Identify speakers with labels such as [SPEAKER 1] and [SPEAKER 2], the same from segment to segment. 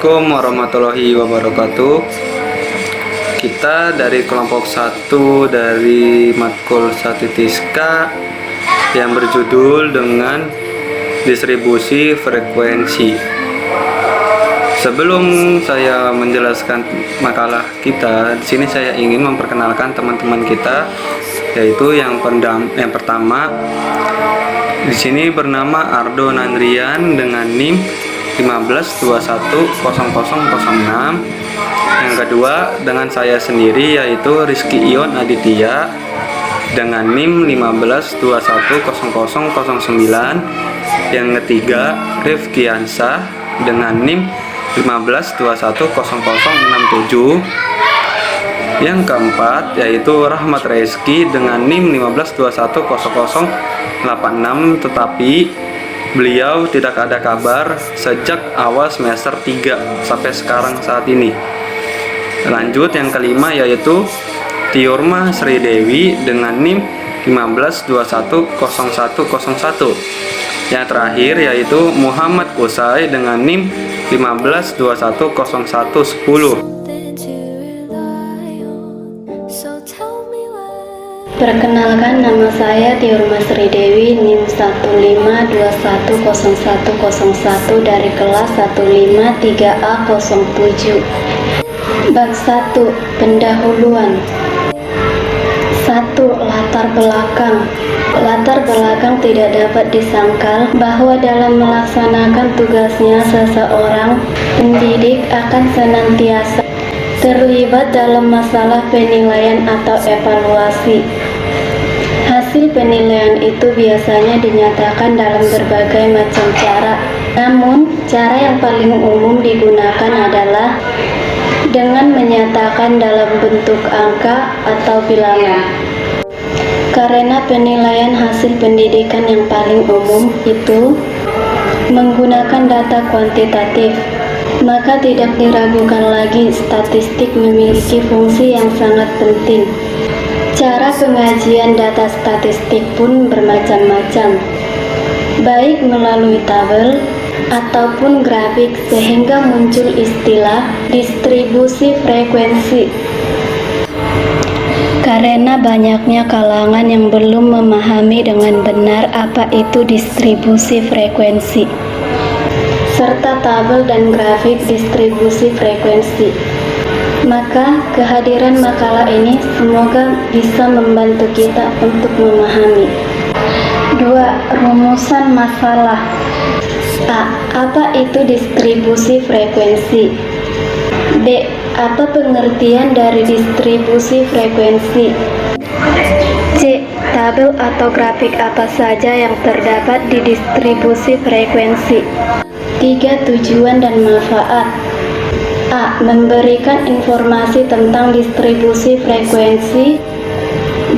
[SPEAKER 1] Assalamualaikum warahmatullahi wabarakatuh. Kita dari kelompok 1 dari matkul statistika yang berjudul dengan distribusi frekuensi. Sebelum saya menjelaskan makalah kita, di sini saya ingin memperkenalkan teman-teman kita, yaitu yang pertama di sini bernama Ardo Nandrian dengan NIM 15210006. Yang kedua dengan saya sendiri, yaitu Rizky Ion Aditya dengan NIM 15210009. Yang ketiga Rifki Ansah dengan NIM 15210067. Yang keempat yaitu Rahmat Reski dengan NIM 15210086, tetapi beliau tidak ada kabar sejak awal semester 3 sampai sekarang saat ini. Lanjut yang kelima yaitu Tiurma Sri Dewi dengan NIM 15210101. Yang terakhir yaitu Muhammad Kusai dengan NIM 15210110.
[SPEAKER 2] Perkenalkan, nama saya Tiurma Sri Dewi, NIM 15210101 dari kelas 153A07. Bab 1. Pendahuluan. 1. Latar belakang. Latar belakang tidak dapat disangkal bahwa dalam melaksanakan tugasnya seseorang pendidik akan senantiasa terlibat dalam masalah penilaian atau evaluasi. Hasil penilaian itu biasanya dinyatakan dalam berbagai macam cara. Namun, cara yang paling umum digunakan adalah dengan menyatakan dalam bentuk angka atau bilangan. Karena penilaian hasil pendidikan yang paling umum itu menggunakan data kuantitatif, maka tidak diragukan lagi statistik memiliki fungsi yang sangat penting. Cara pengajian data statistik pun bermacam-macam, baik melalui tabel ataupun grafik, sehingga muncul istilah distribusi frekuensi. Karena banyaknya kalangan yang belum memahami dengan benar apa itu distribusi frekuensi serta tabel dan grafik distribusi frekuensi, maka kehadiran makalah ini semoga bisa membantu kita untuk memahami. 2. Rumusan masalah. A. Apa itu distribusi frekuensi? B. Apa pengertian dari distribusi frekuensi? C. Tabel atau grafik apa saja yang terdapat di distribusi frekuensi? 3. Tujuan dan manfaat. A. Memberikan informasi tentang distribusi frekuensi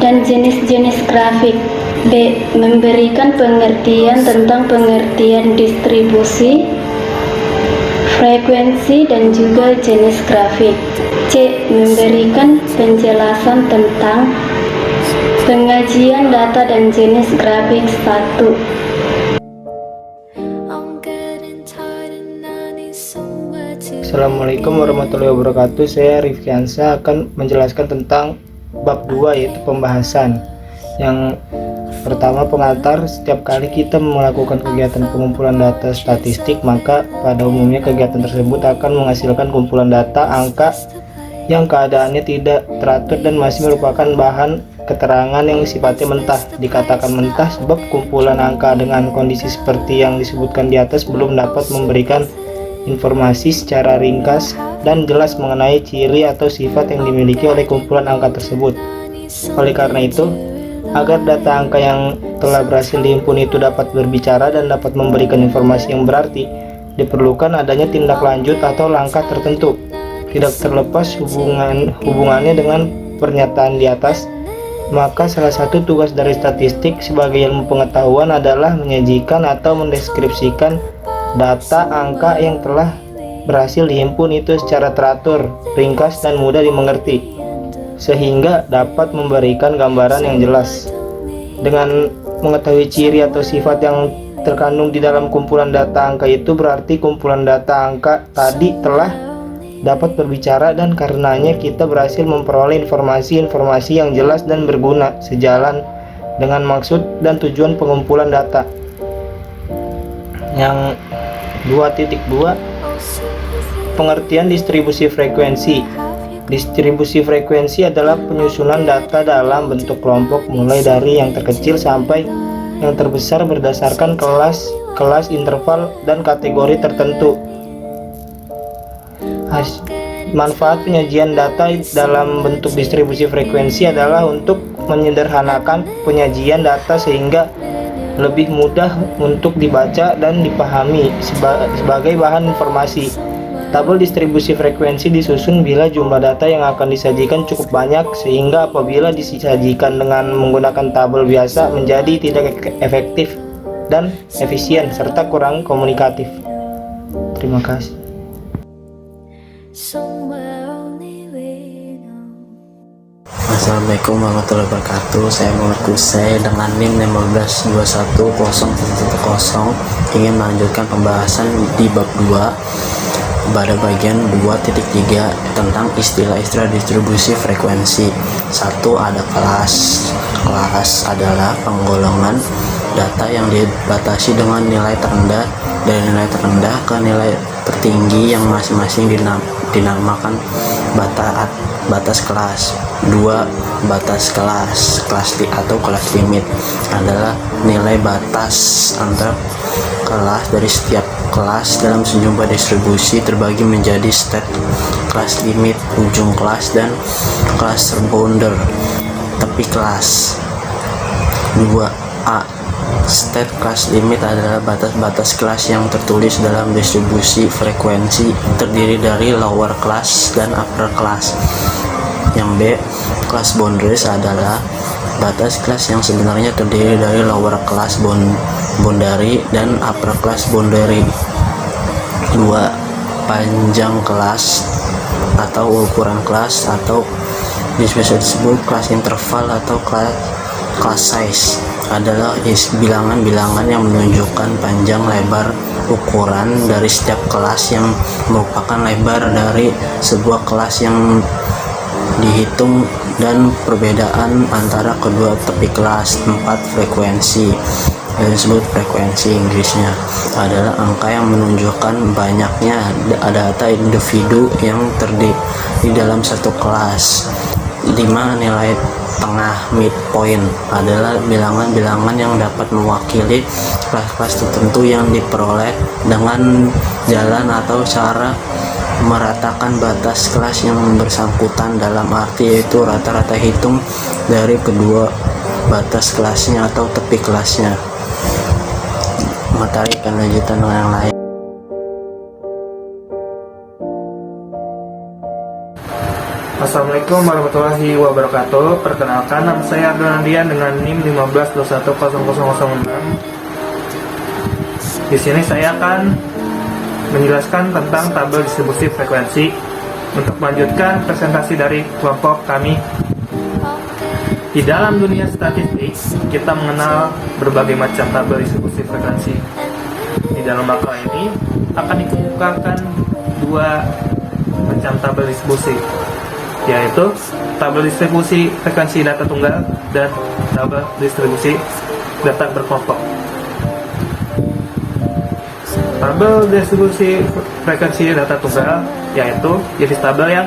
[SPEAKER 2] dan jenis-jenis grafik. B. Memberikan pengertian tentang pengertian distribusi frekuensi dan juga jenis grafik. C. Memberikan penjelasan tentang pengajian data dan jenis grafik 1.
[SPEAKER 3] Assalamualaikum warahmatullahi wabarakatuh. Saya Rifki Ansah akan menjelaskan tentang bab 2, yaitu pembahasan. Yang pertama, pengantar. Setiap kali kita melakukan kegiatan pengumpulan data statistik, maka pada umumnya kegiatan tersebut akan menghasilkan kumpulan data angka yang keadaannya tidak teratur dan masih merupakan bahan keterangan yang sifatnya mentah. Dikatakan mentah sebab kumpulan angka dengan kondisi seperti yang disebutkan di atas belum dapat memberikan informasi secara ringkas dan jelas mengenai ciri atau sifat yang dimiliki oleh kumpulan angka tersebut. Oleh karena itu, agar data angka yang telah berhasil dihimpun itu dapat berbicara dan dapat memberikan informasi yang berarti, diperlukan adanya tindak lanjut atau langkah tertentu. Tidak terlepas hubungannya dengan pernyataan di atas, maka salah satu tugas dari statistik sebagai ilmu pengetahuan adalah menyajikan atau mendeskripsikan data angka yang telah berhasil dihimpun itu secara teratur, ringkas, dan mudah dimengerti, sehingga dapat memberikan gambaran yang jelas. Dengan mengetahui ciri atau sifat yang terkandung di dalam kumpulan data angka itu berarti kumpulan data angka tadi telah dapat berbicara, dan karenanya kita berhasil memperoleh informasi-informasi yang jelas dan berguna sejalan dengan maksud dan tujuan pengumpulan data. Yang 2.2, pengertian distribusi frekuensi. Distribusi frekuensi adalah penyusunan data dalam bentuk kelompok mulai dari yang terkecil sampai yang terbesar berdasarkan kelas, interval, dan kategori tertentu. Manfaat penyajian data dalam bentuk distribusi frekuensi adalah untuk menyederhanakan penyajian data sehingga lebih mudah untuk dibaca dan dipahami sebagai bahan informasi. Tabel distribusi frekuensi disusun bila jumlah data yang akan disajikan cukup banyak, sehingga apabila disajikan dengan menggunakan tabel biasa menjadi tidak efektif dan efisien serta kurang komunikatif. Terima kasih.
[SPEAKER 4] Assalamualaikum warahmatullahi wabarakatuh. Saya Muhammad Kusai dengan NIM 1521010 ingin melanjutkan pembahasan di bab 2 pada bagian 2.3 tentang istilah-istilah distribusi frekuensi. 1. Ada kelas. Kelas adalah penggolongan data yang dibatasi dengan nilai terendah dari nilai terendah ke nilai tertinggi yang masing-masing dinamakan batas kelas. 2. Batas kelas. Atau kelas limit adalah nilai batas antar kelas dari setiap kelas dalam sejumlah distribusi terbagi menjadi state kelas limit, ujung kelas, dan kelas boundary, tepi kelas. 2a. State kelas limit adalah batas-batas kelas yang tertulis dalam distribusi frekuensi, terdiri dari lower class dan upper class. Yang B. Kelas boundaries adalah batas kelas yang sebenarnya terdiri dari lower class boundary dan upper class boundary. 2. Panjang kelas atau ukuran kelas, atau biasa disebut kelas interval atau kelas size, adalah bilangan-bilangan yang menunjukkan panjang lebar ukuran dari setiap kelas yang merupakan lebar dari sebuah kelas yang dihitung dan perbedaan antara kedua tepi kelas. 4. Frekuensi yang disebut frekuensi Inggrisnya adalah angka yang menunjukkan banyaknya data individu yang terdiri di dalam satu kelas. 5. Nilai tengah midpoint adalah bilangan-bilangan yang dapat mewakili kelas-kelas tertentu yang diperoleh dengan jalan atau cara meratakan batas kelas yang bersangkutan, dalam arti yaitu rata-rata hitung dari kedua batas kelasnya atau tepi kelasnya. Materi akan lanjutan dengan yang lain.
[SPEAKER 3] Assalamualaikum warahmatullahi wabarakatuh. Perkenalkan, nama saya Abdul Nandian dengan NIM 1521010. Di sini saya akan menjelaskan tentang tabel distribusi frekuensi. Untuk melanjutkan presentasi dari kelompok kami, di dalam dunia statistik kita mengenal berbagai macam tabel distribusi frekuensi. Di dalam makalah ini akan dikemukakan dua macam tabel distribusi, yaitu tabel distribusi frekuensi data tunggal dan tabel distribusi data berkelompok. Tabel distribusi frekuensi data tunggal yaitu jenis tabel yang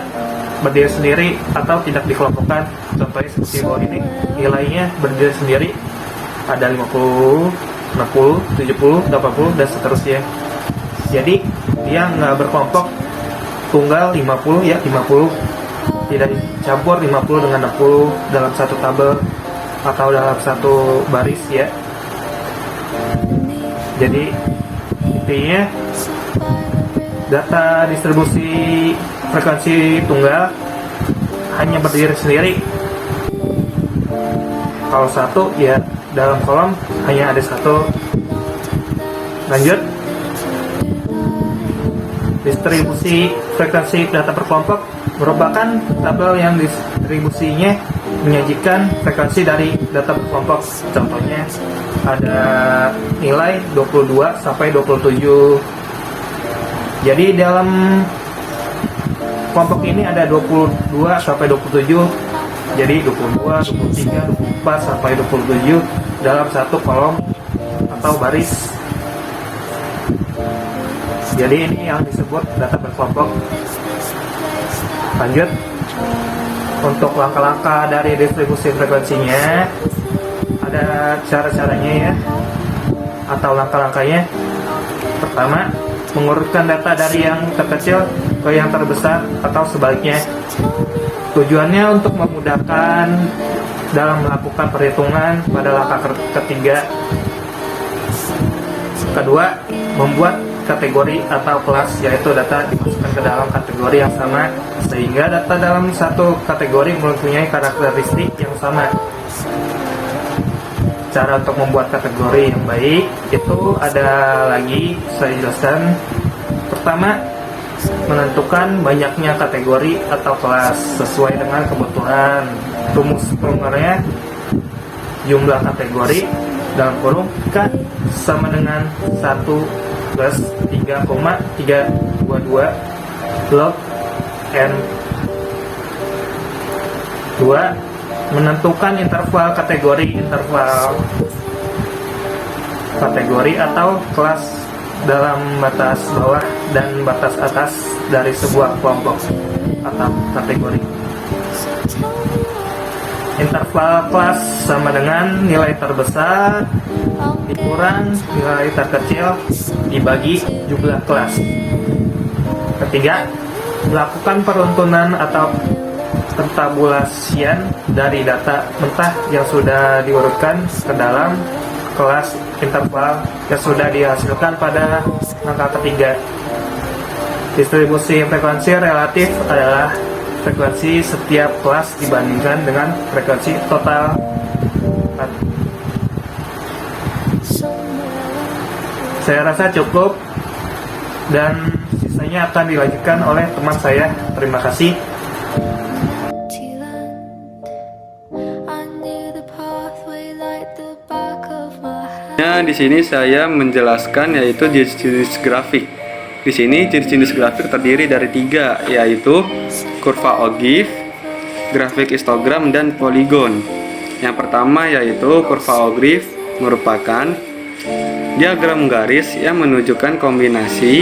[SPEAKER 3] berdiri sendiri atau tidak dikelompokkan. Contohnya seperti bawah ini, nilainya berdiri sendiri, ada 50, 60, 70, 80, dan seterusnya. Jadi dia nggak berkelompok, tunggal 50 ya 50, tidak dicampur 50 dengan 60 dalam satu tabel atau dalam satu baris ya. Jadi intinya data distribusi frekuensi tunggal hanya berdiri sendiri. Kalau satu ya dalam kolom hanya ada satu. Lanjut, distribusi frekuensi data per kelompok merupakan tabel yang distribusinya menyajikan frekuensi dari data per kelompok. Contohnya ada nilai 22 sampai 27. Jadi dalam kelompok ini ada 22 sampai 27. Jadi 22, 23, 24 sampai 27 dalam satu kolom atau baris. Jadi ini yang disebut data berkelompok. Lanjut, untuk langkah-langkah dari distribusi frekuensinya ada cara-caranya ya, atau langkah-langkahnya. Pertama, mengurutkan data dari yang terkecil ke yang terbesar atau sebaliknya. Tujuannya untuk memudahkan dalam melakukan perhitungan pada langkah ketiga. Kedua, membuat kategori atau kelas, yaitu data dimasukkan ke dalam kategori yang sama sehingga data dalam satu kategori mempunyai karakteristik yang sama. Cara untuk membuat kategori yang baik itu ada lagi, saya jelaskan. Pertama, menentukan banyaknya kategori atau kelas sesuai dengan kebutuhan. Rumus formulernya jumlah kategori dalam kurung K sama dengan 1 plus 3,322 log N. 2. Menentukan interval kategori atau kelas dalam batas bawah dan batas atas dari sebuah kelompok atau kategori. Interval kelas sama dengan nilai terbesar dikurang nilai terkecil dibagi jumlah kelas. Ketiga, melakukan peruntunan atau pentabulasian dari data mentah yang sudah diurutkan ke dalam kelas interval yang sudah dihasilkan pada langkah ketiga. Distribusi frekuensi relatif adalah frekuensi setiap kelas dibandingkan dengan frekuensi total. Saya rasa cukup dan sisanya akan dilanjutkan oleh teman saya. Terima kasih.
[SPEAKER 1] Di sini saya menjelaskan yaitu jenis-jenis grafik. Di sini jenis-jenis grafik terdiri dari 3, yaitu kurva Ogive, grafik histogram, dan poligon. Yang pertama yaitu kurva Ogive merupakan diagram garis yang menunjukkan kombinasi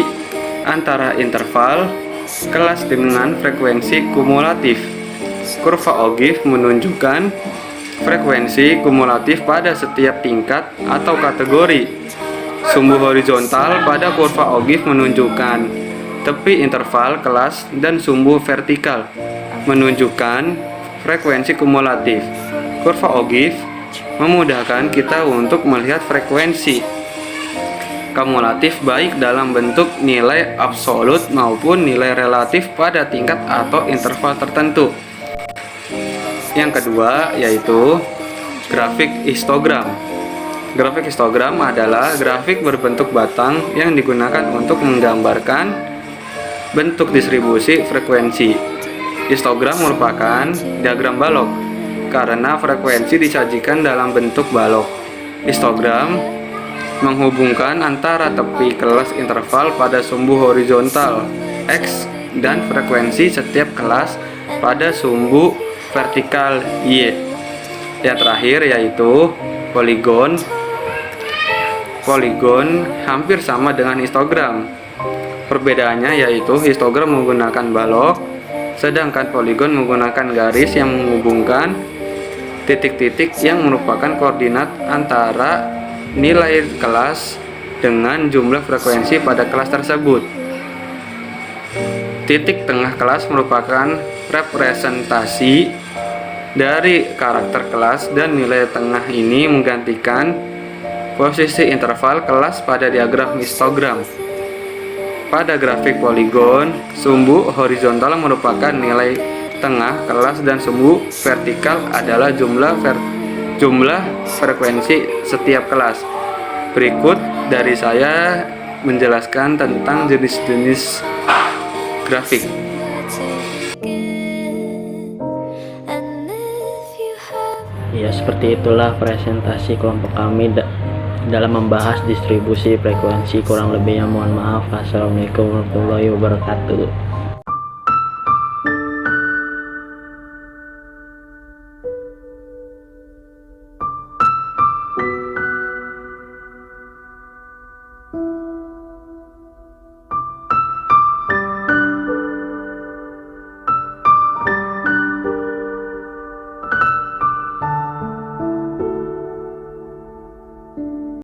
[SPEAKER 1] antara interval kelas dengan frekuensi kumulatif. Kurva Ogive menunjukkan frekuensi kumulatif pada setiap tingkat atau kategori. Sumbu horizontal pada kurva Ogive menunjukkan tepi interval kelas dan sumbu vertikal menunjukkan frekuensi kumulatif. Kurva Ogive memudahkan kita untuk melihat frekuensi kumulatif baik dalam bentuk nilai absolut maupun nilai relatif pada tingkat atau interval tertentu. Yang kedua yaitu grafik histogram. Grafik histogram adalah grafik berbentuk batang yang digunakan untuk menggambarkan bentuk distribusi frekuensi. Histogram merupakan diagram balok karena frekuensi disajikan dalam bentuk balok. Histogram menghubungkan antara tepi kelas interval pada sumbu horizontal X dan frekuensi setiap kelas pada sumbu vertikal Y. Yang terakhir yaitu poligon. Poligon hampir sama dengan histogram. Perbedaannya yaitu histogram menggunakan balok, sedangkan poligon menggunakan garis yang menghubungkan titik-titik yang merupakan koordinat antara nilai kelas dengan jumlah frekuensi pada kelas tersebut. Titik tengah kelas merupakan representasi dari karakter kelas dan nilai tengah ini menggantikan posisi interval kelas pada diagram histogram. Pada grafik poligon, sumbu horizontal merupakan nilai tengah kelas dan sumbu vertikal adalah jumlah frekuensi setiap kelas. Berikut dari saya menjelaskan tentang jenis-jenis grafik.
[SPEAKER 4] Ya, seperti itulah presentasi kelompok kami dalam membahas distribusi frekuensi. Kurang lebihnya mohon maaf. Assalamualaikum warahmatullahi wabarakatuh.